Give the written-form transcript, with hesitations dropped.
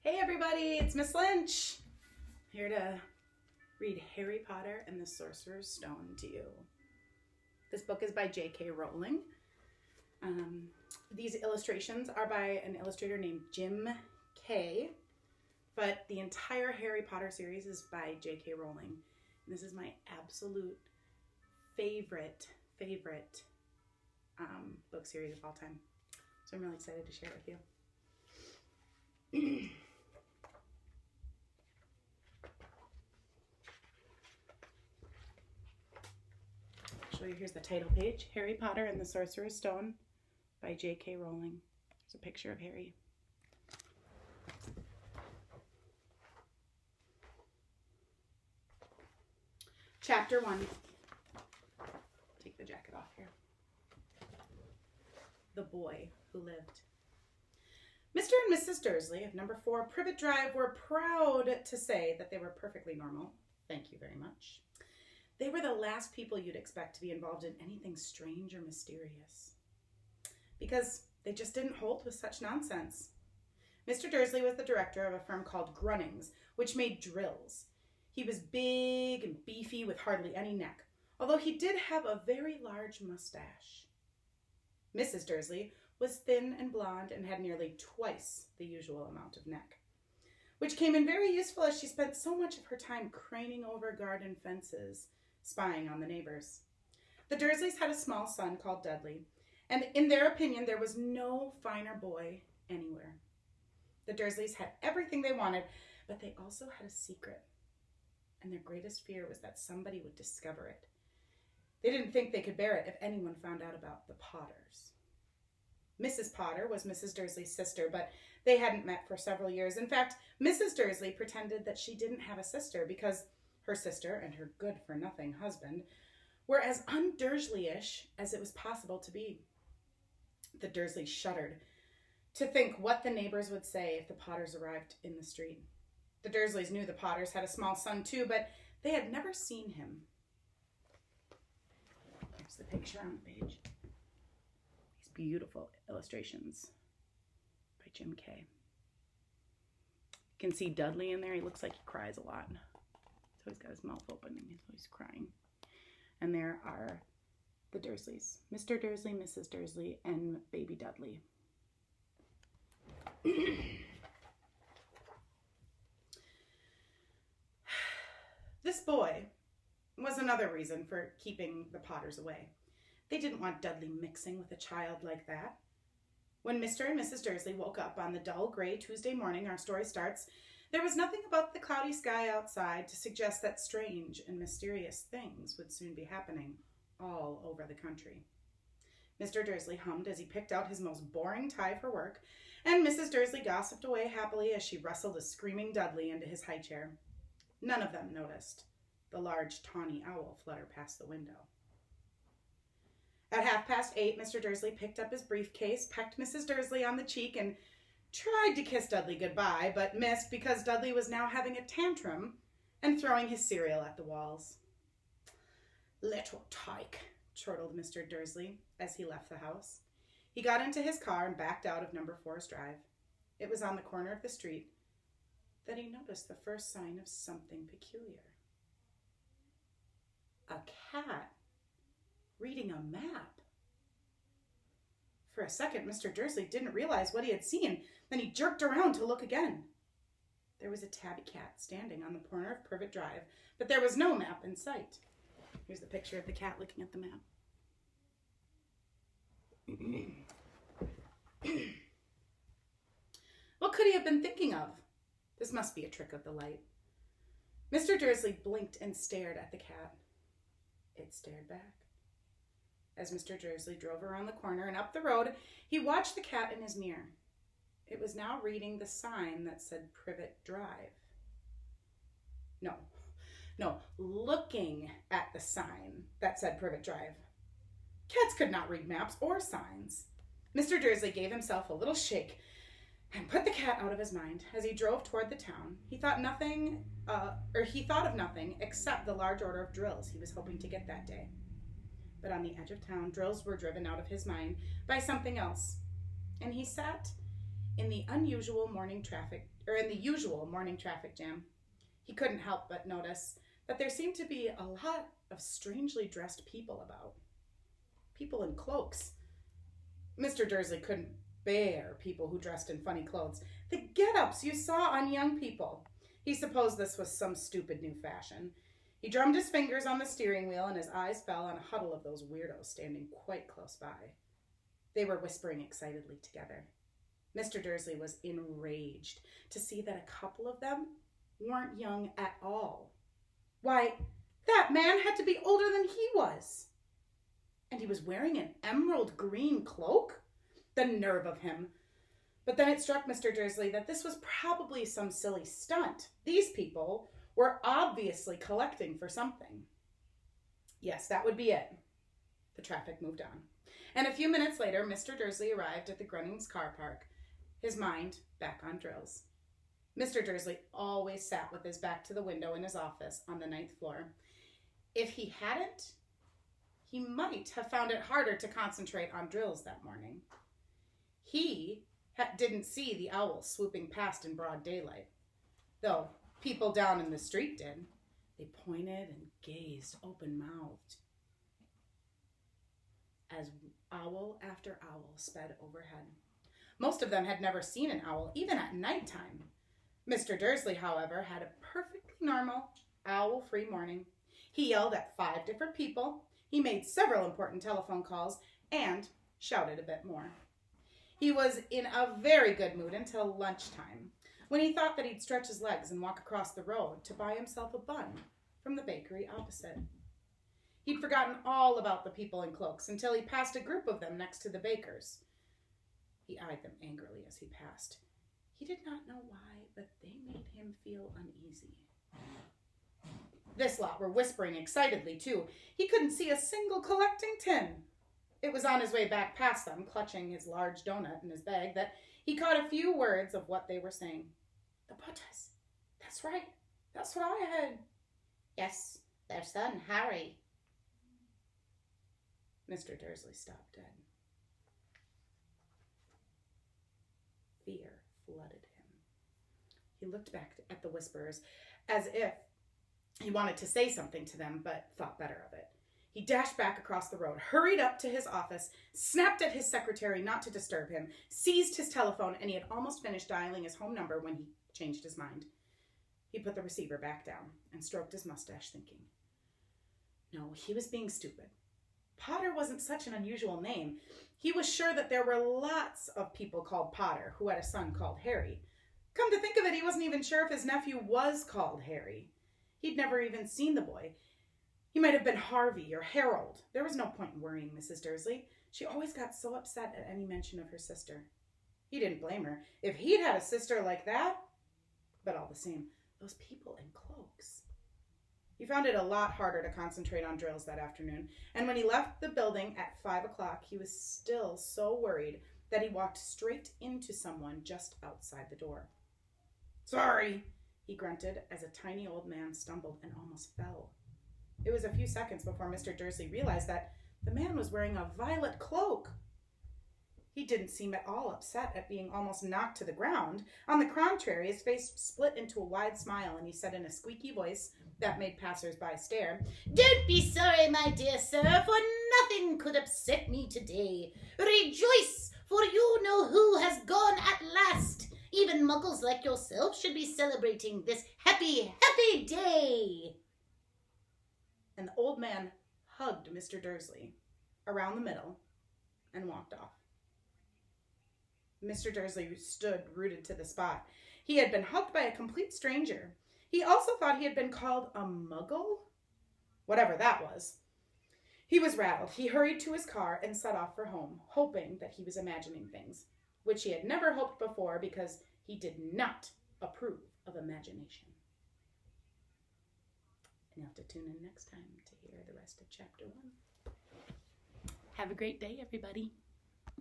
Hey everybody, it's Miss Lynch, here to read Harry Potter and the Sorcerer's Stone to you. This book is by J.K. Rowling. These illustrations are by an illustrator named Jim Kay, but the entire Harry Potter series is by J.K. Rowling. And this is my absolute favorite book series of all time. So I'm really excited to share it with you. Show you, here's the title page, Harry Potter and the Sorcerer's Stone by J.K. Rowling. There's a picture of Harry. Chapter 1. Take the jacket off here. The Boy Who Lived. Mr. and Mrs. Dursley of number 4 Privet Drive were proud to say that they were perfectly normal. Thank you very much. They were the last people you'd expect to be involved in anything strange or mysterious, because they just didn't hold with such nonsense. Mr. Dursley was the director of a firm called Grunnings, which made drills. He was big and beefy with hardly any neck, although he did have a very large mustache. Mrs. Dursley was thin and blonde and had nearly twice the usual amount of neck, which came in very useful as she spent so much of her time craning over garden fences, spying on the neighbors. The Dursleys had a small son called Dudley, and in their opinion, there was no finer boy anywhere. The Dursleys had everything they wanted, but they also had a secret, and their greatest fear was that somebody would discover it. They didn't think they could bear it if anyone found out about the Potters. Mrs. Potter was Mrs. Dursley's sister, but they hadn't met for several years. In fact, Mrs. Dursley pretended that she didn't have a sister because her sister and her good-for-nothing husband were as un-Dursley-ish as it was possible to be. The Dursleys shuddered to think what the neighbors would say if the Potters arrived in the street. The Dursleys knew the Potters had a small son too, but they had never seen him. Here's the picture on the page. These beautiful illustrations by Jim Kay. You can see Dudley in there. He looks like he cries a lot. So he's got his mouth open and he's crying. And there are the Dursleys. Mr. Dursley, Mrs. Dursley, and baby Dudley. This boy was another reason for keeping the Potters away. They didn't want Dudley mixing with a child like that. When Mr. and Mrs. Dursley woke up on the dull gray Tuesday morning our story starts, there was nothing about the cloudy sky outside to suggest that strange and mysterious things would soon be happening all over the country. Mr. Dursley hummed as he picked out his most boring tie for work, and Mrs. Dursley gossiped away happily as she rustled a screaming Dudley into his high chair. None of them noticed the large tawny owl flutter past the window. At 8:30, Mr. Dursley picked up his briefcase, pecked Mrs. Dursley on the cheek, and tried to kiss Dudley goodbye, but missed because Dudley was now having a tantrum and throwing his cereal at the walls. "Little tyke," chortled Mr. Dursley as he left the house. He got into his car and backed out of number 4's drive. It was on the corner of the street that he noticed the first sign of something peculiar. A cat reading a map. For a second, Mr. Dursley didn't realize what he had seen. Then he jerked around to look again. There was a tabby cat standing on the corner of Privet Drive, but there was no map in sight. Here's the picture of the cat looking at the map. What could he have been thinking of? This must be a trick of the light. Mr. Dursley blinked and stared at the cat. It stared back. As Mr. Dursley drove around the corner and up the road, he watched the cat in his mirror. It was now reading the sign that said Privet Drive. No, looking at the sign that said Privet Drive. Cats could not read maps or signs. Mr. Dursley gave himself a little shake and put the cat out of his mind. As he drove toward the town, he thought of nothing except the large order of drills he was hoping to get that day. But on the edge of town, drills were driven out of his mind by something else, and he sat in the usual morning traffic jam. He couldn't help but notice that there seemed to be a lot of strangely dressed people about. People in cloaks. Mr. Dursley couldn't bear people who dressed in funny clothes. The get-ups you saw on young people. He supposed this was some stupid new fashion. He drummed his fingers on the steering wheel and his eyes fell on a huddle of those weirdos standing quite close by. They were whispering excitedly together. Mr. Dursley was enraged to see that a couple of them weren't young at all. Why, that man had to be older than he was. And he was wearing an emerald green cloak? The nerve of him. But then it struck Mr. Dursley that this was probably some silly stunt. These people were obviously collecting for something. Yes, that would be it. The traffic moved on. And a few minutes later, Mr. Dursley arrived at the Grunnings car park, his mind back on drills. Mr. Dursley always sat with his back to the window in his office on the 9th floor. If he hadn't, he might have found it harder to concentrate on drills that morning. He didn't see the owl swooping past in broad daylight, though people down in the street did. They pointed and gazed open-mouthed as owl after owl sped overhead. Most of them had never seen an owl, even at nighttime. Mr. Dursley, however, had a perfectly normal, owl-free morning. He yelled at 5 different people. He made several important telephone calls and shouted a bit more. He was in a very good mood until lunchtime, when he thought that he'd stretch his legs and walk across the road to buy himself a bun from the bakery opposite. He'd forgotten all about the people in cloaks until he passed a group of them next to the baker's. He eyed them angrily as he passed. He did not know why, but they made him feel uneasy. This lot were whispering excitedly, too. He couldn't see a single collecting tin. It was on his way back past them, clutching his large donut in his bag, that he caught a few words of what they were saying. The Potters. That's right. That's what I heard. Yes, their son, Harry. Mr. Dursley stopped dead. Fear flooded him. He looked back at the whisperers as if he wanted to say something to them, but thought better of it. He dashed back across the road, hurried up to his office, snapped at his secretary not to disturb him, seized his telephone, and he had almost finished dialing his home number when he changed his mind. He put the receiver back down and stroked his mustache, thinking. No, he was being stupid. Potter wasn't such an unusual name. He was sure that there were lots of people called Potter who had a son called Harry. Come to think of it, he wasn't even sure if his nephew was called Harry. He'd never even seen the boy. He might have been Harvey or Harold. There was no point in worrying Mrs. Dursley. She always got so upset at any mention of her sister. He didn't blame her. If he'd had a sister like that, but all the same, those people in cloaks. He found it a lot harder to concentrate on drills that afternoon, and when he left the building at 5 o'clock, he was still so worried that he walked straight into someone just outside the door. Sorry, he grunted as a tiny old man stumbled and almost fell. It was a few seconds before Mr. Dursley realized that the man was wearing a violet cloak. He didn't seem at all upset at being almost knocked to the ground. On the contrary, his face split into a wide smile, and he said in a squeaky voice that made passers-by stare, "Don't be sorry, my dear sir, for nothing could upset me today. Rejoice, for you know who has gone at last. Even muggles like yourself should be celebrating this happy, happy day." And the old man hugged Mr. Dursley around the middle and walked off. Mr. Dursley stood rooted to the spot. He had been hugged by a complete stranger. He also thought he had been called a muggle, whatever that was. He was rattled. He hurried to his car and set off for home, hoping that he was imagining things, which he had never hoped before because he did not approve of imagination. And you'll have to tune in next time to hear the rest of Chapter 1. Have a great day, everybody.